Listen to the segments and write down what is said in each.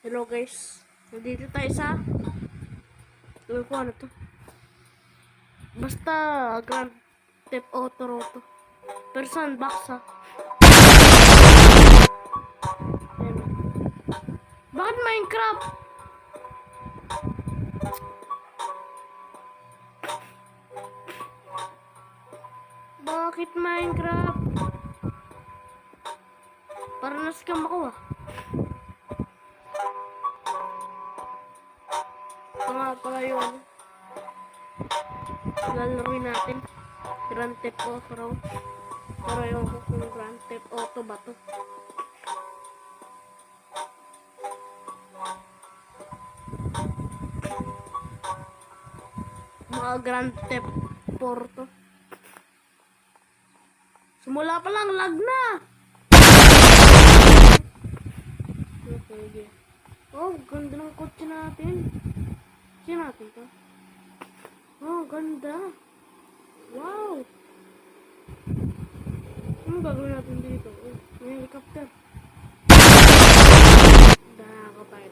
Hello guys, nandito tayo sa ano to? Basta Grand Theft Auto Roto. Pero sandbox ha. Ayan. Bakit Minecraft? Bakit Minecraft? Para na-scam ako ah. Ito nga pala yun. Lalaroin natin. Grand Theft Auto. Pero yung kung Grand Theft Auto ba to? Mga Grand Theft Auto. Simula pa lang, lag na! Okay. Oh, ganda ng kotse natin. Kotse natin to. Oh, ganda. Wow! Ano gagawin natin dito? Oh, may helicopter. Nakaw tayo.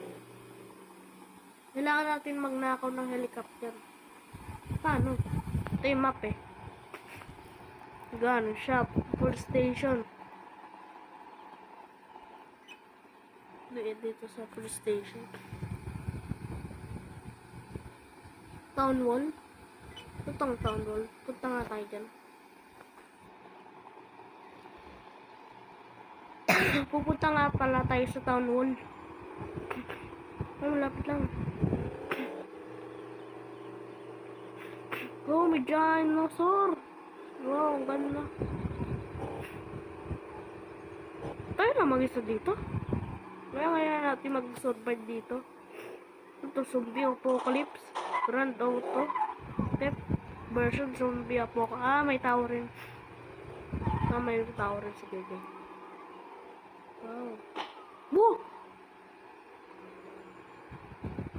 Kailangan natin magnakaw ng helicopter. Paano? Ito yung map eh. Gun shop, police station. Dito sa police station. Town wall. Itong town wall. Punta nga tayo dyan. Pupunta nga pala tayo sa town wall. Ay, malapit lang. Oh, may dinosaur. Wow, ang ganda. Tayo na mag-isa dito. Kaya natin mag-survive dito. Ito, zombie apocalypse. Grand Auto Theft version zombie apocalypse. Ah, may tao rin. Ah, may tao rin si Gege. Wow. Woo!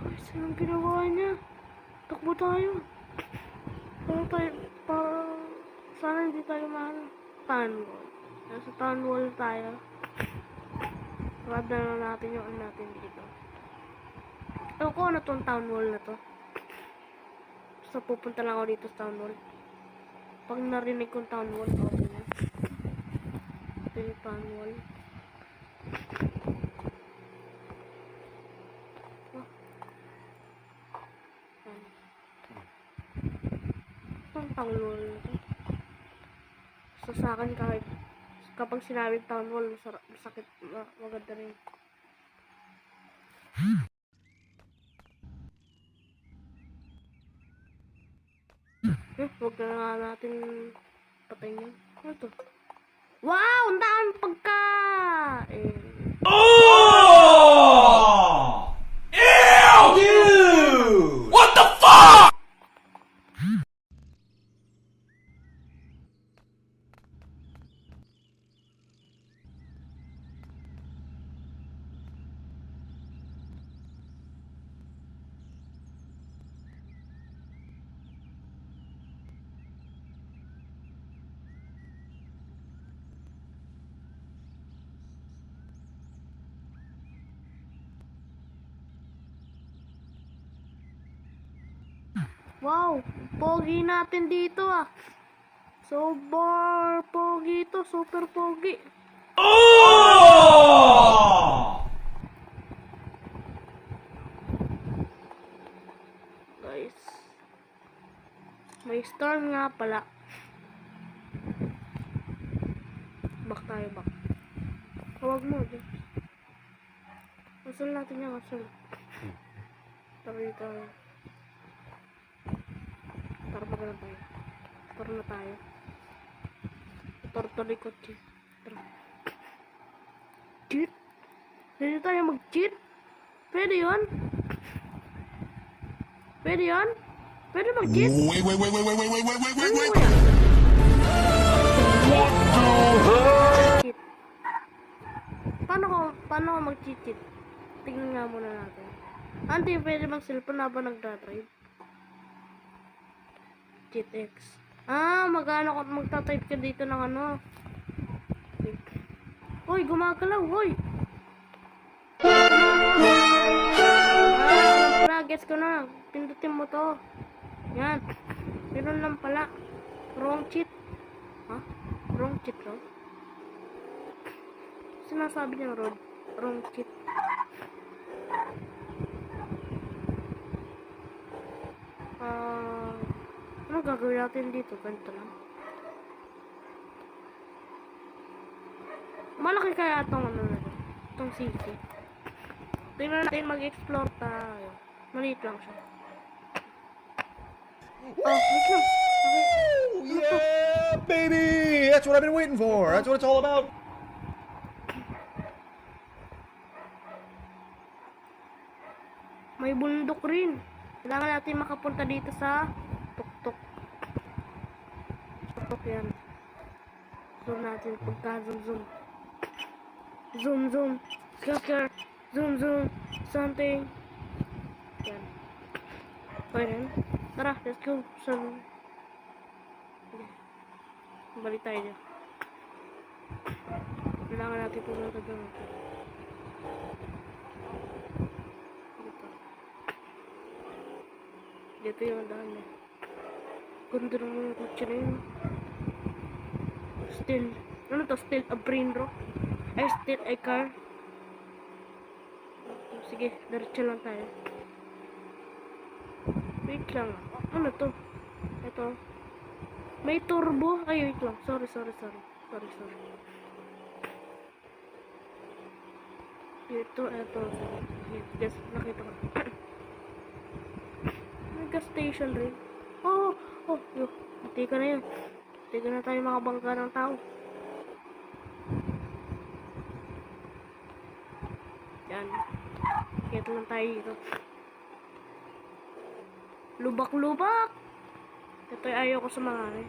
Ay, sinong ginawa niya? Takbo tayo. Sana hindi tayo mahal. Town wall. Nasa town wall tayo. Rada na natin yung ano natin dito. Ewan ko ano tong town wall na to. Basta pupunta lang ako dito sa town wall. Pag narinig kong town wall, okay na. Ito yung town wall. Oh. Itong town wall na to. So sa akin kahit kapag sinabing town wall, masakit, maganda rin. Huwag na nga natin patayin yun. Ano to? Wow! Ang daan pagkain! Oh! Ew! Dude! What the fuck? Wow! Pogi natin dito ah! Super pogi to, super pogi! Oh! Guys, may storm nga pala. Back tayo, back. Huwag mo, dyan. Asal natin yung asal. Tara dito. Tara magana tayo. Tara na tayo. Tara likod dyan. Tara. Cheat? Pwede tayo mag-cheat? Pwede yun? Pwede yun? Pwede mag-cheat? Wait. Ano mo yan? Cheat. Paano ko mag-cheat? Tingnan nga muna natin. Hindi pwede mag-cellphone habang nagdadrive. Cheat X. Ah, magta-type ka dito ng ano. Hoy, gumagalaw, hoy! gets ko na. Pindutin mo to. Yan. Meron lang pala. Wrong cheat. Ha? Wrong cheat, no? Sinasabi niya, Rod. Wrong cheat. Ano gagawin natin dito? Ganito lang. Malaki kaya itong ano na ito? Itong city. Tingnan natin mag-explore tayo. Maliit lang siya. Oh, wait lang. Okay. Yeah, baby! That's what I've been waiting for. That's what it's all about. May bundok rin. Kailangan natin makapunta dito sa tuktok. Tuktok yan. Zoom natin. Pagka-zoom. Zoom. Scare. Zoom. Something. Yan. Okay rin. Tara, let's go. Balik tayo dyan. Kailangan natin pumunta dyan. Dito yung daan eh. Ganda ng mga kutsi na yun. Still. Ano to? Still a brain rock? Ay, still a car. Sige, diretso lang tayo. Wait lang. Ano to? Ito. May turbo. Ay, wait lang. Sorry. Ito. Yes, nakita ko. May gas station rin. Oh, yun. Hindi ka na yun. Hindi ka na tayo makabangga ng tao. Yan. Kaya lang tayo dito. Lubak! Ito ay ayaw ko sa mga ano.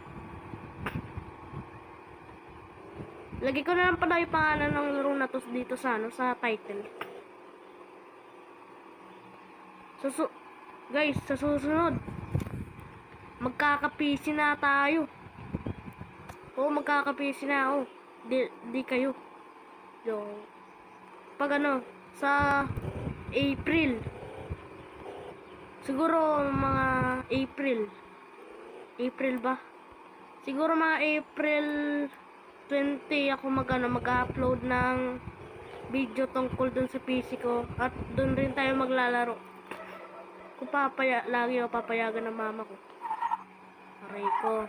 Lagi ko na lang pala yung pangalan ng laro na to dito sa sa title. Guys, sa susunod, magkaka-PC na tayo. Oo, magkaka-PC na ako. Di kayo. Pag sa April. Siguro mga April ba? Siguro mga April 20 ako mag-upload ng video tungkol dun sa PC ko. At dun rin tayo maglalaro. Kung lagi ako papayagan ng mama ko. Aray ko.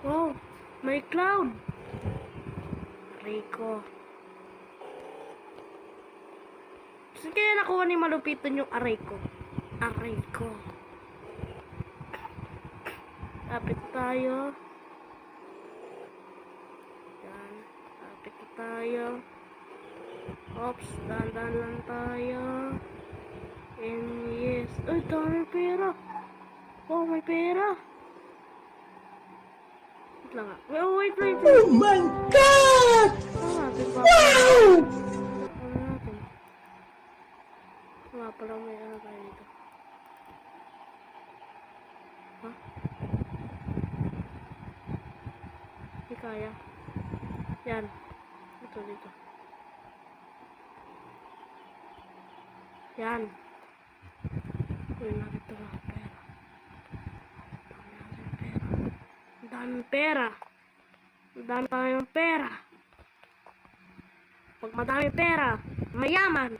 Oh, may cloud. Aray ko. Saan kaya nakuha ni Malupiton yung aray ko? Aray ko. Lapit tayo. Yan. Lapit tayo. Oops, dahan-dahan lang tayo. And yes. Ay, dami pera. Oh, may pera. Wait lang nga. Wait. Oh my God! Wow! Ano natin? Nga pala may ano tayo dito. Ha? Hindi kaya. Yan. Dito. Yan. Uy, nakita ko ang pera. Ang daming pera. Ang dami tayong pera. Pag madami pera, mayaman.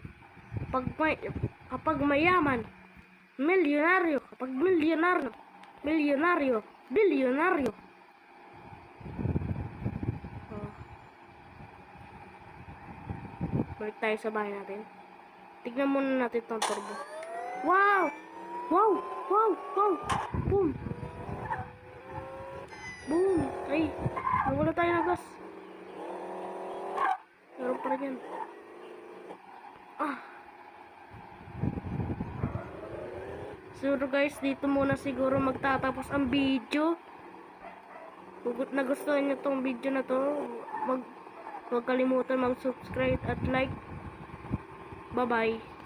Kapag mayaman, milyonaryo. Kapag milyonaryo, bilyonaryo. Balik tayo sa bahay natin. Tignan muna natin itong turbo. Wow! Boom! Ay, nawala tayo ng gas. Meron pa rin yan. Siguro guys, dito muna siguro magtatapos ang video. Kung nagustuhan nyo tong video na to, huwag kalimutan mag-subscribe at like. Bye-bye.